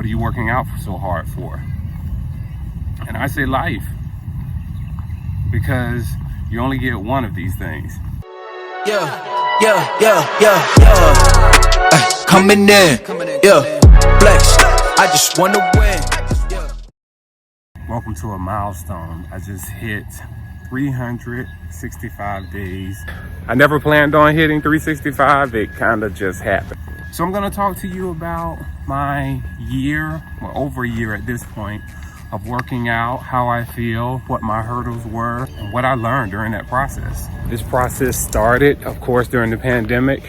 What are you working out so hard for? And I say life, because you only get one of these things. Coming in, flex. I just wanna win. Welcome to a milestone. I just hit 365 days. I never planned on hitting 365. It kind of just happened. So I'm going to talk to you about my year, or over a year at this point, of working out, how I feel, what my hurdles were, and what I learned during that process. This process started, of course, during the pandemic.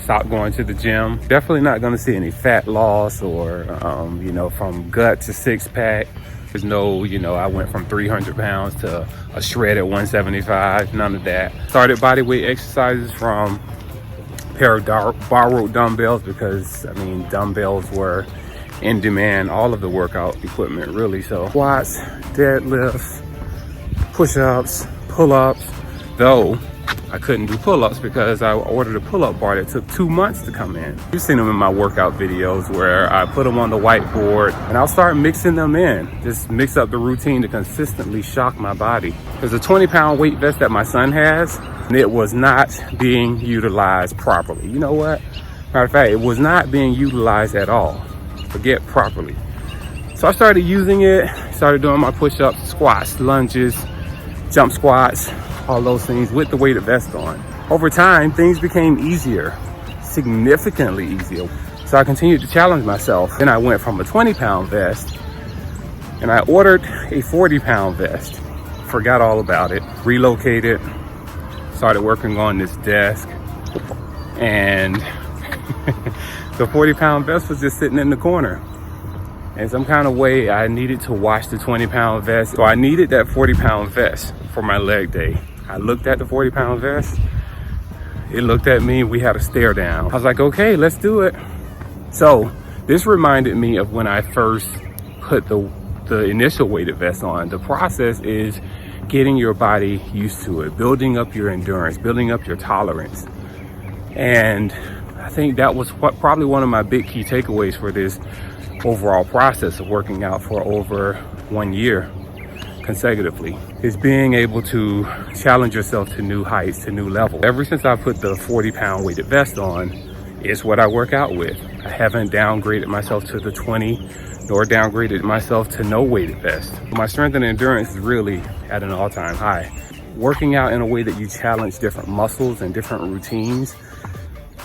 Stopped going to the gym. Definitely not going to see any fat loss or, from gut to six pack. There's no, I went from 300 pounds to a shredded 175, none of that. Started body weight exercises from a pair of borrowed dumbbells because, dumbbells were in demand, all of the workout equipment really. So squats, deadlifts, push-ups, pull-ups, though I couldn't do pull-ups because I ordered a pull-up bar that took 2 months to come in. You've seen them in my workout videos where I put them on the whiteboard and I'll start mixing them in. Just mix up the routine to consistently shock my body. There's a 20-pound weight vest that my son has, and it was not being utilized properly. You know what? Matter of fact, it was not being utilized at all. Forget properly. So I started using it, started doing my push-ups, squats, lunges, jump squats, all those things with the weighted vest on. Over time, things became easier, significantly easier. So I continued to challenge myself. Then I went from a 20-pound vest and I ordered a 40-pound vest. Forgot all about it, relocated, started working on this desk, and the 40-pound vest was just sitting in the corner. In some kind of way, I needed to wash the 20-pound vest. So I needed that 40-pound vest for my leg day. I looked at the 40-pound vest. It looked at me. We had a stare down. I was like, okay, let's do it. So this reminded me of when I first put the initial weighted vest on. The process is getting your body used to it, building up your endurance, building up your tolerance. And I think that was probably one of my big key takeaways for this overall process of working out for over 1 year consecutively, is being able to challenge yourself to new heights, to new levels. Ever since I put the 40-pound weighted vest on, it's what I work out with. I haven't downgraded myself to the 20, nor downgraded myself to no weighted vest. My strength and endurance is really at an all-time high. Working out in a way that you challenge different muscles and different routines.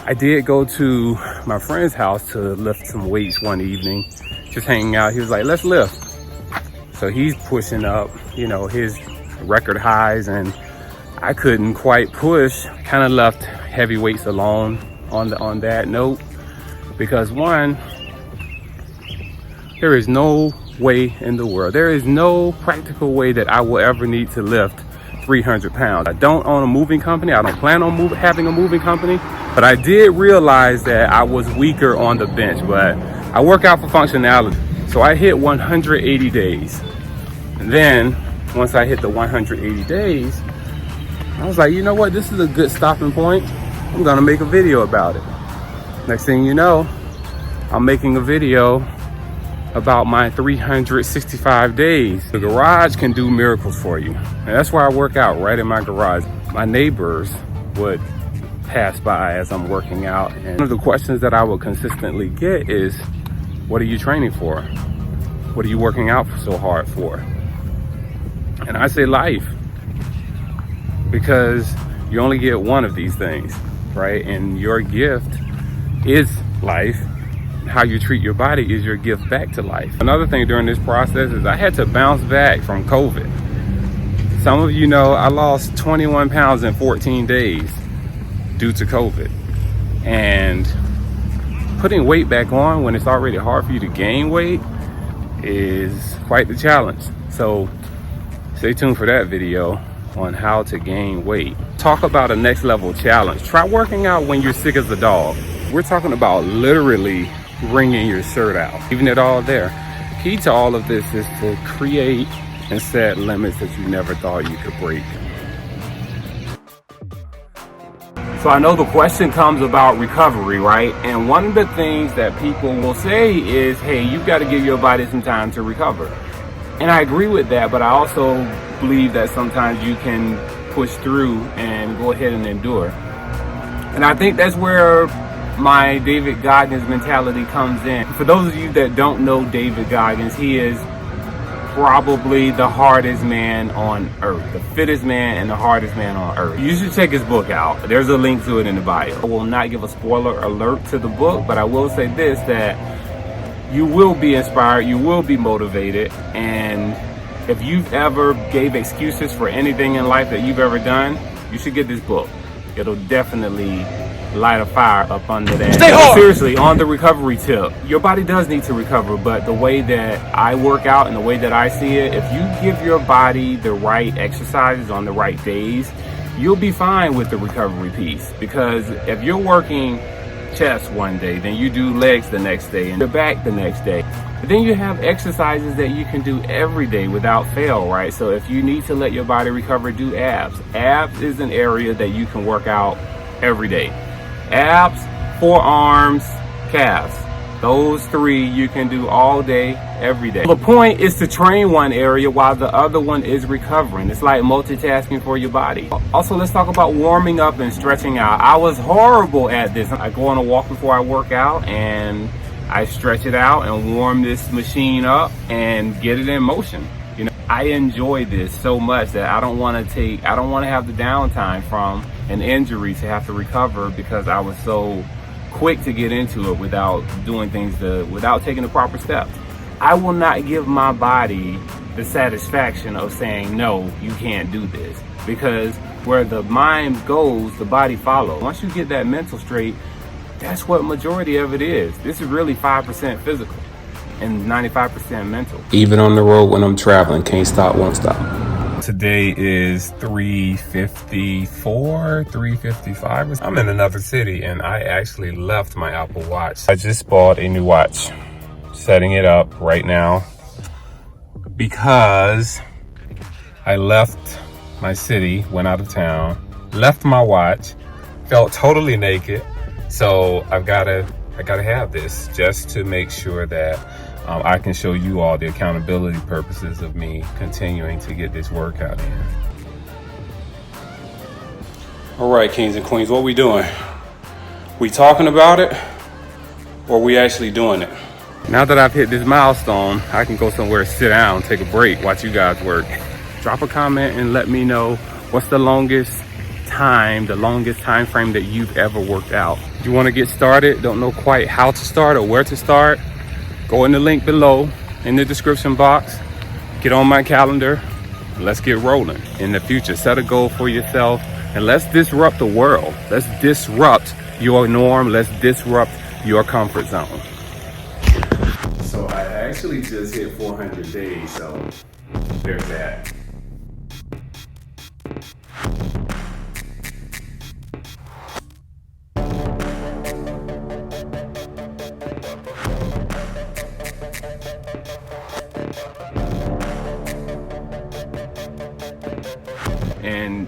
I did go to my friend's house to lift some weights one evening, just hanging out. He was like, let's lift. So he's pushing up, his record highs, and I couldn't quite push. Kind of left heavy weights alone on that note, because one, there is no way in the world, there is no practical way that I will ever need to lift 300 pounds. I don't own a moving company. I don't plan on having a moving company, but I did realize that I was weaker on the bench, but I work out for functionality. So I hit 180 days. And then once I hit the 180 days, I was like, you know what? This is a good stopping point. I'm gonna make a video about it. Next thing you know, I'm making a video about my 365 days. The garage can do miracles for you. And that's why I work out right in my garage. My neighbors would pass by as I'm working out. And one of the questions that I would consistently get is, what are you training for? What are you working out so hard for? And I say life, because you only get one of these things, right? And your gift is life. How you treat your body is your gift back to life. Another thing during this process is I had to bounce back from COVID. Some of you know I lost 21 pounds in 14 days due to COVID. And putting weight back on when it's already hard for you to gain weight is quite the challenge. So stay tuned for that video on how to gain weight. Talk about a next level challenge. Try working out when you're sick as a dog. We're talking about literally wringing your shirt out, leaving it all there. Key to all of this is to create and set limits that you never thought you could break. So I know the question comes about recovery, right? And one of the things that people will say is, hey, you've got to give your body some time to recover. And I agree with that, but I also believe that sometimes you can push through and go ahead and endure. And I think that's where my David Goggins mentality comes in. For those of you that don't know David Goggins, he is probably the hardest man on earth, the fittest man and the hardest man on earth. You should check his book out. There's a link to it in the bio. I will not give a spoiler alert to the book, but I will say this, that you will be inspired, you will be motivated, and if you've ever gave excuses for anything in life that you've ever done, you should get this book. It'll definitely light a fire up under that. Stay hard. Seriously, on the recovery tip, your body does need to recover, but the way that I work out and the way that I see it, if you give your body the right exercises on the right days, you'll be fine with the recovery piece. Because if you're working chest one day, then you do legs the next day and the back the next day. But then you have exercises that you can do every day without fail, right? So if you need to let your body recover, do abs. Abs is an area that you can work out every day. Abs, forearms, calves. Those three you can do all day, every day. The point is to train one area while the other one is recovering. It's like multitasking for your body. Also, let's talk about warming up and stretching out. I was horrible at this. I go on a walk before I work out and I stretch it out and warm this machine up and get it in motion. You know, I enjoy this so much that I don't want to have the downtime from an injury to have to recover because I was so quick to get into it without doing things without taking the proper steps. I will not give my body the satisfaction of saying, no, you can't do this, because where the mind goes, the body follows. Once you get that mental straight, that's what majority of it is. This is really 5% physical and 95% mental. Even on the road when I'm traveling, can't stop, won't stop. Today is 3:54, 3:55. I'm in another city and I actually left my Apple Watch. I just bought a new watch, setting it up right now because I left my city, went out of town, left my watch, felt totally naked. So I gotta have this just to make sure that I can show you all the accountability purposes of me continuing to get this workout in. All right, kings and queens, what we doing? We talking about it or we actually doing it? Now that I've hit this milestone, I can go somewhere, sit down, take a break, watch you guys work. Drop a comment and let me know what's the longest time frame that you've ever worked out. If you want to get started, don't know quite how to start or where to start, go in the link below in the description box, get on my calendar, let's get rolling. In the future, set a goal for yourself and let's disrupt the world. Let's disrupt your norm. Let's disrupt your comfort zone. So I actually just hit 400 days, so there's that. And